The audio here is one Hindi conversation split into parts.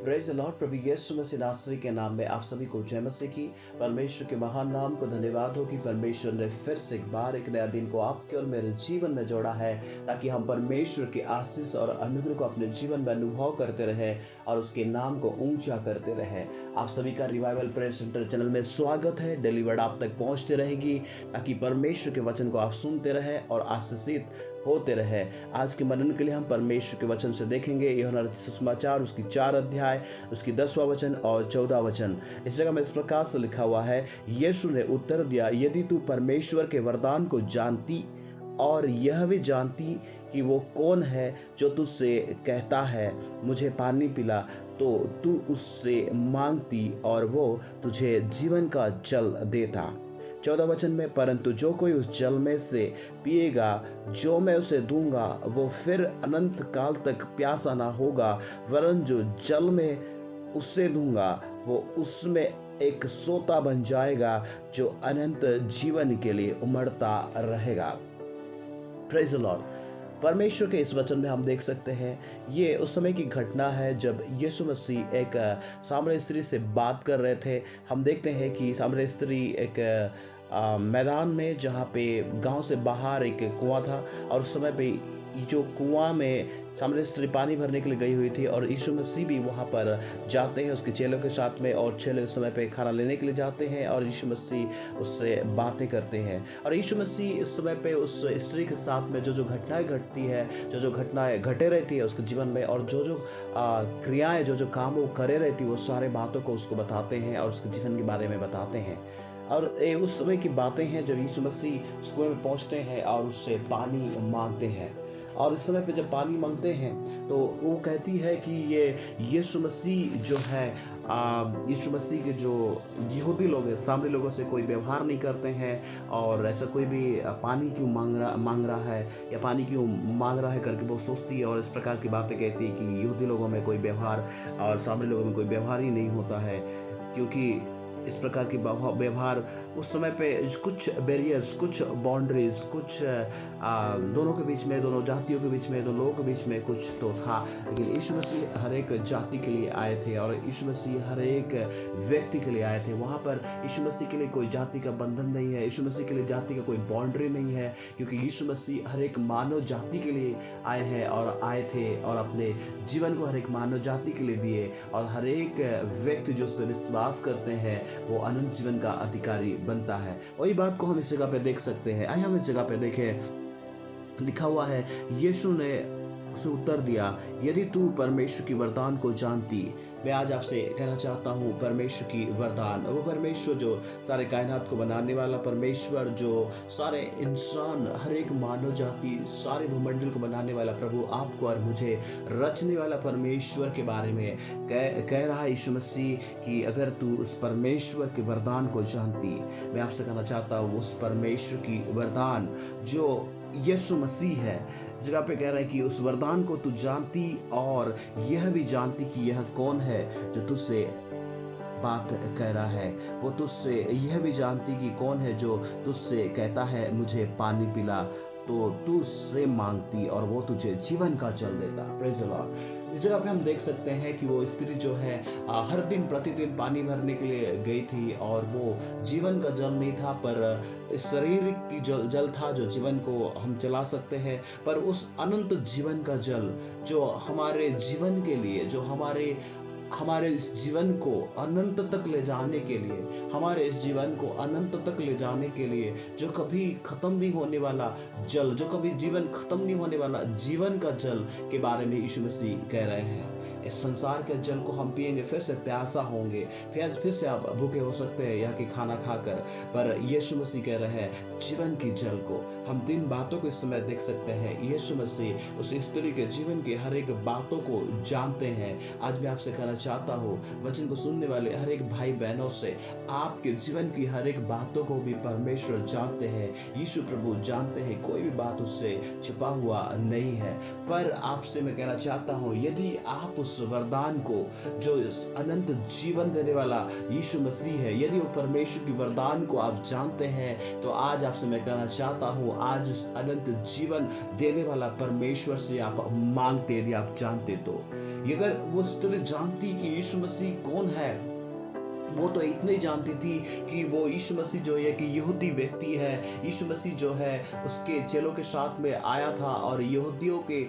Praise the lord. प्रभु यीशु मसीह नासरी के नाम में आप सभी को जय मसीह की। परमेश्वर के महान नाम को धन्यवाद हो कि परमेश्वर ने फिर से एक बार एक नया दिन को आपके और मेरे जीवन में जोड़ा है, ताकि हम परमेश्वर की आशीष और अनुग्रह को अपने जीवन में अनुभव करते रहें और उसके नाम को ऊंचा करते रहें। आप सभी का रिवाइवल प्रेयर सेंटर चैनल में स्वागत है। डेली वर्ड आप तक पहुंचते रहेगी, ताकि परमेश्वर के वचन को आप सुनते रहें और आशीषित होते रहे। आज के मनन के लिए हम परमेश्वर के वचन से देखेंगे यूहन्ना सुसमाचार उसकी 4 अध्याय उसकी 10वां वचन और 14वां वचन। इस जगह में इस प्रकार से लिखा हुआ है, यीशु ने उत्तर दिया, यदि तू परमेश्वर के वरदान को जानती और यह भी जानती कि वो कौन है जो तुझसे कहता है मुझे पानी पिला, तो तू उससे मांगती और वो तुझे जीवन का जल देता। 14 वचन में, परंतु जो कोई उस जल में से पिएगा जो मैं उसे दूंगा, वो फिर अनंत काल तक प्यासा ना होगा, वरन जो जल में उससे दूंगा वो उसमें एक सोता बन जाएगा जो अनंत जीवन के लिए उमड़ता रहेगा। Praise the Lord. परमेश्वर के इस वचन में हम देख सकते हैं, ये उस समय की घटना है जब यीशु मसीह एक सामरी स्त्री से बात कर रहे थे। हम देखते हैं कि सामरी स्त्री एक मैदान में, जहाँ पे गांव से बाहर एक कुआं था, और उस समय पे जो कुआं में सामरी स्त्री पानी भरने के लिए गई हुई थी, और यीशु मसीह भी वहाँ पर जाते हैं उसके चेलों के साथ में, और चेले उस समय पे खाना लेने के लिए जाते हैं और यीशु मसीह उससे बातें करते हैं। और यीशु मसीह इस समय पे उस स्त्री के साथ में जो घटनाएं घटती है, जो घटनाएं घटे रहती है उसके जीवन में, और जो क्रियाएं जो काम वो करे रहती है, वो सारे बातों को उसको बताते हैं और उसके जीवन के बारे में बताते हैं। और ये उस समय की बातें हैं जब यीशु मसीह उस कुएं में पहुँचते हैं और उससे पानी मांगते हैं। और इस समय पे जब पानी मांगते हैं तो वो कहती है कि ये यीशु मसीह जो है, यीशु मसीह के जो यहूदी लोग हैं, सामरी लोगों से कोई व्यवहार नहीं करते हैं, और ऐसा कोई भी पानी क्यों मांग रहा है या पानी क्यों मांग रहा है करके वो सोचती है, और इस प्रकार की बातें कहती है कि यहूदी लोगों में कोई व्यवहार और सामरी लोगों में कोई व्यवहार ही नहीं होता है, क्योंकि इस प्रकार की व्यवहार उस समय पे कुछ बैरियर्स, कुछ बाउंड्रीज, कुछ दोनों के बीच में, दोनों जातियों के बीच में, दोनों लोगों के बीच में कुछ तो था। लेकिन यीशु मसीह हर एक जाति के लिए आए थे, और यीशु मसीह हर एक व्यक्ति के लिए आए थे। वहाँ पर यीशु मसीह के लिए कोई जाति का बंधन नहीं है, यीशु मसीह के लिए जाति का कोई बाउंड्री नहीं है, क्योंकि यीशु मसीह हर एक मानव जाति के लिए आए हैं और आए थे, और अपने जीवन को हर एक मानव जाति के लिए दिए, और हर एक व्यक्ति जो उस पर विश्वास करते हैं वो अनंत जीवन का अधिकारी बनता है। वही बात को हम इस जगह पे देख सकते हैं। आइए हम इस जगह पे देखें, लिखा हुआ है, यीशु ने उसे उत्तर दिया, यदि तू परमेश्वर की वरदान को जानती। मैं आज आपसे कहना चाहता हूँ, परमेश्वर की वरदान, वो परमेश्वर जो सारे कायनात को बनाने वाला परमेश्वर, जो सारे इंसान, हर एक मानव जाति, सारे भूमंडल को बनाने वाला प्रभु, आपको और मुझे रचने वाला परमेश्वर के बारे में कह रहा है यीशु मसीह कि अगर तू उस परमेश्वर के वरदान को जानती। मैं आपसे कहना चाहता हूँ, उस परमेश्वर की वरदान जो यीशु मसीह है, इस जगह पे कह रहा है कि उस वरदान को तू जानती और यह भी जानती कि यह कौन है जो तुझसे बात कह रहा है। वो तुझसे यह भी जानती कि कौन है जो तुझसे कहता है मुझे पानी पिला, तो तू उससे मांगती और वो तुझे जीवन का जल देता। Praise the Lord. इस जगह पे हम देख सकते हैं कि वो स्त्री जो है हर दिन प्रतिदिन पानी भरने के लिए गई थी, और वो जीवन का जल नहीं था, पर शारीरिक की जल था जो जीवन को हम चला सकते हैं, पर उस अनंत जीवन का जल जो हमारे जीवन के लिए, जो हमारे इस जीवन को अनंत तक ले जाने के लिए, हमारे इस जीवन को अनंत तक ले जाने के लिए, जो कभी खत्म नहीं होने वाला जल, जो कभी जीवन खत्म नहीं होने वाला जीवन का जल के बारे में यीशु मसीह कह रहे हैं। इस संसार के जल को हम पिएंगे, फिर से प्यासा होंगे, फिर से आप भूखे हो सकते हैं यहाँ के खाना खाकर, पर यीशु मसीह कह रहे हैं जीवन की जल को। हम 3 बातों को इस समय देख सकते हैं। यीशु मसीह उस स्त्री के जीवन के हर एक बातों को जानते हैं। आज मैं आपसे कहना चाहता हूँ, वचन को सुनने वाले हर एक भाई बहनों से, आपके जीवन की हर एक बातों को भी परमेश्वर जानते हैं, यीशु प्रभु जानते हैं, कोई भी बात उससे छिपा हुआ नहीं है। पर आपसे मैं कहना चाहता हूँ, यदि आप उस उस वरदान को, जो इस अनंत जीवन देने वाला यीशु मसीह है, यदि वो परमेश्वर की वरदान को आप जानते हैं, तो आज आपसे मैं कहना चाहता हूँ, आज उस अनंत जीवन देने वाला परमेश्वर से आप मांगते, यदि आप जानते तो। अगर वो स्त्री जानती कि यीशु मसीह कौन है, वो तो इतना ही जानती थी कि वो यीशु मसीह जो है कि यहूदी व्यक्ति है, यीशु मसीह जो है उसके चेलों के साथ में आया था और यहूदियों के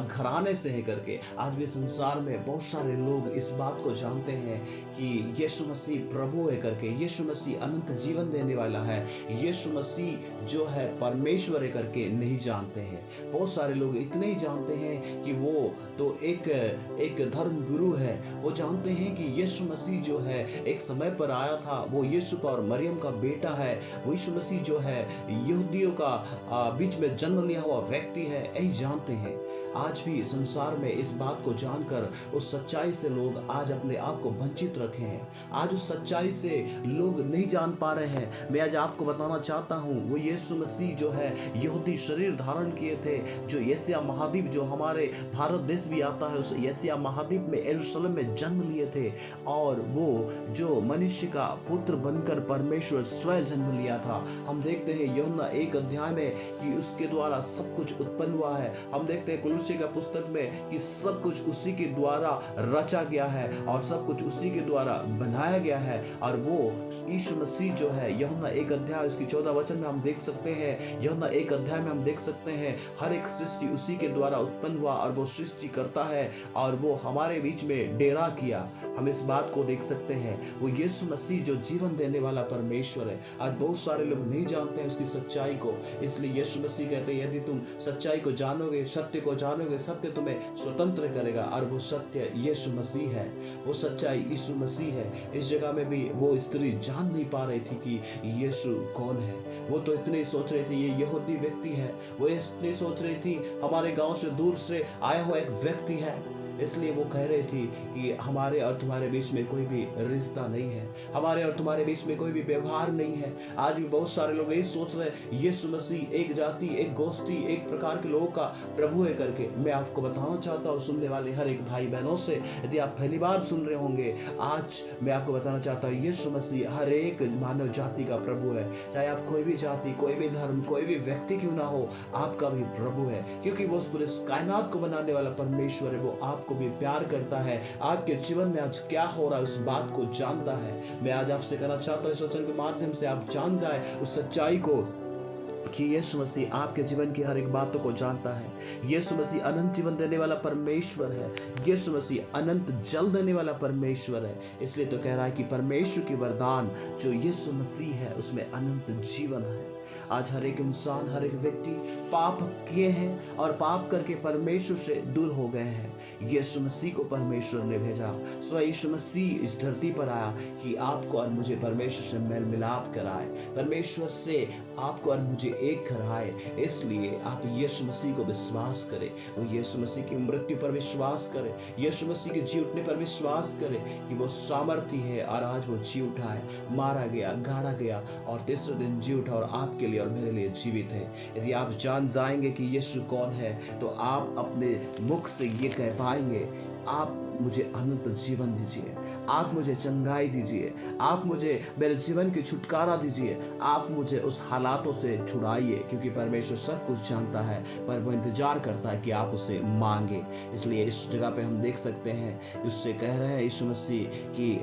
घराने से है करके। आज भी संसार में बहुत सारे लोग इस बात को जानते हैं कि यीशु मसीह प्रभु है करके, यीशु मसीह अनंत जीवन देने वाला है, यीशु मसीह जो है परमेश्वर है करके नहीं जानते हैं। बहुत सारे लोग इतने ही जानते हैं कि वो तो एक धर्म गुरु है, वो जानते हैं कि यीशु मसीह जो है एक समय पर आया था, वो यूसुफ और मरियम का बेटा है, वो यीशु मसीह जो है यहूदियों का बीच में जन्म लिया हुआ व्यक्ति है, यही जानते हैं। आज भी संसार में इस बात को जानकर उस सच्चाई से लोग आज अपने आप को वंचित रखे हैं। आज उस सच्चाई से लोग नहीं जान पा रहे हैं। मैं आज आपको बताना चाहता हूँ, वो यीशु मसीह जो है यहूदी शरीर धारण किए थे, जो एशिया महाद्वीप, जो हमारे भारत देश भी आता है, उस एशिया महाद्वीप में यरूशलेम में जन्म लिए थे, और वो जो मनुष्य का पुत्र बनकर परमेश्वर स्वयं जन्म लिया था। हम देखते हैं यूहन्ना 1 अध्याय में कि उसके द्वारा सब कुछ उत्पन्न हुआ है। हम देखते हैं कुलुस्सी का पुस्तक में कि सब कुछ उसी के द्वारा रचा गया है और सब कुछ उसी के द्वारा बनाया गया है। और वो यीशु मसीह जो है, यूहन्ना 1 अध्याय उसकी 14 वचन में हम देख सकते हैं, यूहन्ना 1 अध्याय में हम देख सकते हैं हर एक सृष्टि उसी के द्वारा उत्पन्न हुआ और वो सृष्टि करता है और वो हमारे बीच में डेरा किया। हम इस बात को देख सकते हैं, वो यीशु मसीह जो जीवन देने वाला परमेश्वर है। आज बहुत सारे लोग नहीं जानते हैं उसकी सच्चाई को, इसलिए यीशु मसीह कहते हैं यदि तुम सच्चाई को जानोगे, सत्य को जानोगे, सत्य तुम्हें स्वतंत्र करेगा। और वो सत्य यीशु मसीह है, वो सच्चाई यीशु मसीह है। इस जगह में भी वो स्त्री जान नहीं पा रही थी कि यीशु कौन है। वो तो इतने सोच रही थी ये यहूदी व्यक्ति है, वो इतने सोच रही थी हमारे गांव से दूर से आया हुआ एक व्यक्ति है, इसलिए वो कह रही थी कि हमारे और तुम्हारे बीच में कोई भी रिश्ता नहीं है, हमारे और तुम्हारे बीच में कोई भी व्यवहार नहीं है। आज भी बहुत सारे लोग यही सोच रहे हैं यीशु मसीह एक जाति, एक गोष्ठी, एक प्रकार के लोगों का प्रभु है करके। मैं आपको बताना चाहता हूँ, सुनने वाले हर एक भाई बहनों से, यदि आप पहली बार सुन रहे होंगे, आज मैं आपको बताना चाहता हूँ यीशु मसीह हर एक मानव जाति का प्रभु है। चाहे आप कोई भी जाति, कोई भी धर्म, कोई भी व्यक्ति क्यों ना हो, आपका भी प्रभु है, क्योंकि वो पूरे कायनात को बनाने वाला परमेश्वर है। वो आपको भी प्यार करता है, आपके जीवन में आज क्या हो रहा है उस बात को जानता है। मैं आज आपसे कहना चाहता हूँ इस वचन के माध्यम से आप जान जाए उस सच्चाई को कि यीशु मसीह आपके जीवन की हर एक बातों को जानता है। यीशु मसीह अनंत जीवन देने वाला परमेश्वर है, यीशु मसीह अनंत जल देने वाला परमेश्वर है। इसलिए तो कह रहा है कि परमेश्वर की वरदान जो यीशु मसीह है उसमें अनंत जीवन है। आज हर एक इंसान, हर एक व्यक्ति पाप किए हैं और पाप करके परमेश्वर से दूर हो गए हैं। यीशु मसीह को परमेश्वर ने भेजा, सो यीशु मसीह इस धरती पर आया कि आपको और मुझे परमेश्वर से मेल मिलाप कराए, परमेश्वर से आपको और मुझे एक कराए। इसलिए आप यीशु मसीह को विश्वास करें, वो यीशु मसीह की मृत्यु पर विश्वास करें, यीशु मसीह के जी उठने पर विश्वास करें कि वो सामर्थी है और आज वो जी उठा है, मारा गया, गाड़ा गया और तीसरे दिन जी उठा और आपके लिए और मेरे लिए जीवित है। यदि आप जान जाएंगे कि यीशु कौन है, तो आप अपने मुख से ये कह पाएंगे, आप मुझे अनंत जीवन दीजिए, आप मुझे चंगाई दीजिए, आप मुझे मेरे जीवन की छुटकारा दीजिए, आप मुझे उस हालातों से छुड़ाइए, क्योंकि परमेश्वर सब कुछ जानता है, पर वो इंतजार करता है कि आप उसे मांगे। इसलिए इस जगह पे हम देख सकते हैं उससे कह रहे हैं यीशु मसीह कि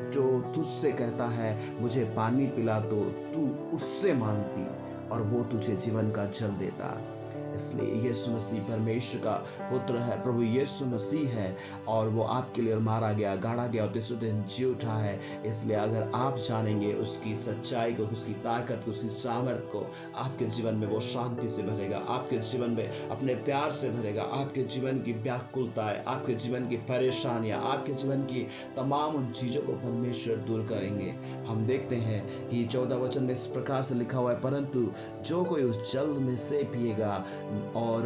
जो तुझसे कहता है मुझे पानी पिला तो तू उससे मांगती और वो तुझे जीवन का जल देता। इसलिए यीशु मसीह परमेश्वर का पुत्र है, प्रभु यीशु मसीह है और वो आपके लिए मारा गया, गाड़ा गया और तीसरे दिन जी उठा है। इसलिए अगर आप जानेंगे उसकी सच्चाई को, उसकी ताकत को, उसकी सामर्थ को, आपके जीवन में वो शांति से भरेगा, आपके जीवन में अपने प्यार से भरेगा, आपके जीवन की व्याकुलताएं, आपके जीवन की परेशानियां, आपके जीवन की तमाम उन चीज़ों को परमेश्वर दूर करेंगे। हम देखते हैं कि 14 वचन में इस प्रकार से लिखा हुआ है, परंतु जो कोई उस जल में से पिएगा और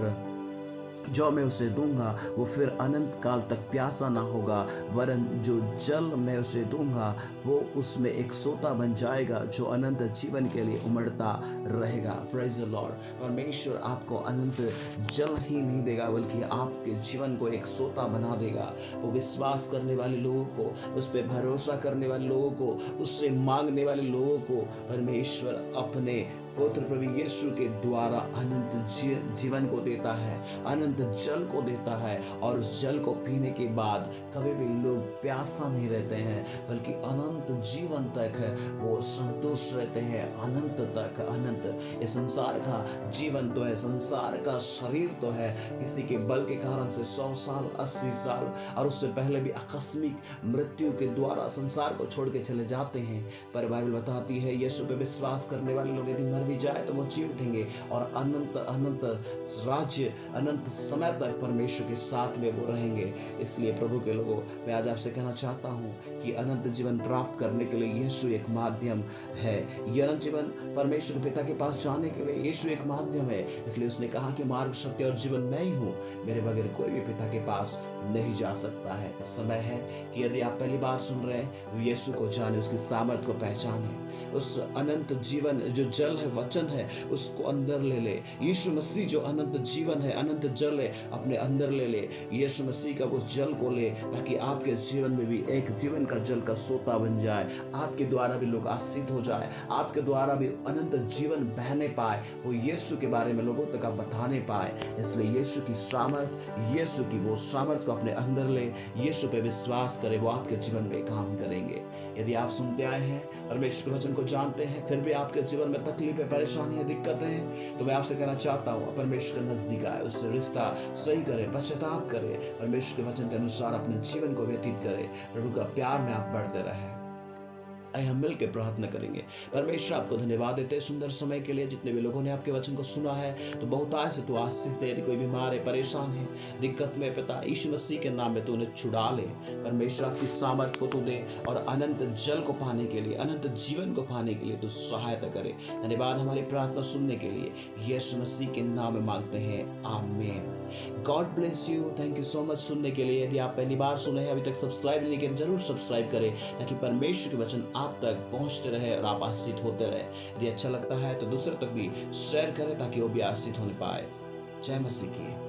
जो मैं उसे दूंगा वो फिर अनंत काल तक प्यासा ना होगा, वरन जो जल मैं उसे दूंगा वो उसमें एक सोता बन जाएगा जो अनंत जीवन के लिए उमड़ता रहेगा। Praise the Lord. परमेश्वर आपको अनंत जल ही नहीं देगा बल्कि आपके जीवन को एक सोता बना देगा। वो विश्वास करने वाले लोगों को, उस पर भरोसा करने वाले लोगों को, उससे मांगने वाले लोगों को परमेश्वर अपने पुत्र प्रभु यीशु के द्वारा अनंत जीवन को देता है, अनंत जल को देता है। और उस जल को पीने के बाद कभी भी लोग प्यासा नहीं रहते हैं बल्कि अनंत जीवन तक वो संतुष्ट रहते हैं। अनंत तक, अनंत। ये संसार का जीवन तो है, संसार का शरीर तो है, किसी के बल के कारण से 100 साल 80 साल और उससे पहले भी आकस्मिक मृत्यु के द्वारा संसार को छोड़ के चले जाते हैं। पर बाइबल बताती है यीशु पे विश्वास करने वाले लोग यदि मर भी जाए तो वो जी उठेंगे और अनंत अनंत राज्य, अनंत समय तक परमेश्वर के साथ में वो रहेंगे। इसलिए प्रभु के लोगों, मैं आज आपसे कहना चाहता हूँ कि अनंत जीवन प्राप्त करने के लिए यीशु एक माध्यम है। ये अनंत जीवन परमेश्वर पिता के पास जाने के लिए यीशु एक माध्यम है। इसलिए उसने कहा कि मार्ग, सत्य और जीवन मैं ही हूँ, मेरे बगैर कोई भी पिता के पास नहीं जा सकता है। समय है कि यदि आप पहली बार सुन रहे हैं, यीशु को जाने, उसकी सामर्थ को पहचाने, उस अनंत जीवन जो जल है, वचन है, उसको अंदर ले ले। यीशु मसीह जो अनंत जीवन है, अनंत जल है, अपने अंदर ले ले। यीशु मसीह का उस जल को ले ताकि आपके जीवन में भी एक जीवन का जल का सोता बन जाए, आपके द्वारा भी लोग आशीषित हो जाए, आपके द्वारा भी अनंत जीवन बहने पाए, वो यीशु के बारे में लोगों तक आप बताने पाए। इसलिए यीशु की सामर्थ, यीशु की वो सामर्थ को अपने अंदर ले, यीशु पे विश्वास करें, वो आपके जीवन में काम करेंगे। यदि आप सुनते आए हैं, परमेश्वर के वचन को जानते हैं, फिर भी आपके जीवन में तकलीफें, परेशानियां, दिक्कतें हैं, तो मैं आपसे कहना चाहता हूँ परमेश्वर के नजदीक आए, उससे रिश्ता सही करें, पश्चाताप करें, परमेश्वर के वचन के अनुसार अपने जीवन को व्यतीत करें, प्रभु का प्यार में आप बढ़ते रहें। आइए हम मिल के प्रार्थना करेंगे। परमेश्वर आपको धन्यवाद देते हैं सुंदर समय के लिए। जितने भी लोगों ने आपके वचन को सुना है तो बहुतायत से तू आशीष दे। यदि कोई बीमार है, परेशान है, दिक्कत में, पिता यीशु मसीह के नाम में तू उन्हें छुड़ा ले। परमेश्वर आपकी सामर्थ को तू दे और अनंत जल को पाने के लिए, अनंत जीवन को पाने के लिए तू सहायता करे। धन्यवाद हमारी प्रार्थना सुनने के लिए, यीशु मसीह के नाम में मांगते हैं, आमीन। God bless you. Thank you so much सुनने के लिए। यदि आप पहली बार सुने हैं, अभी तक सब्सक्राइब नहीं किया, जरूर सब्सक्राइब करें ताकि परमेश्वर के वचन आप तक पहुंचते रहे और आप आशीषित होते रहे। यदि अच्छा लगता है तो दूसरे तक भी शेयर करें ताकि वो भी आशीषित होने पाए। जय मसीह की।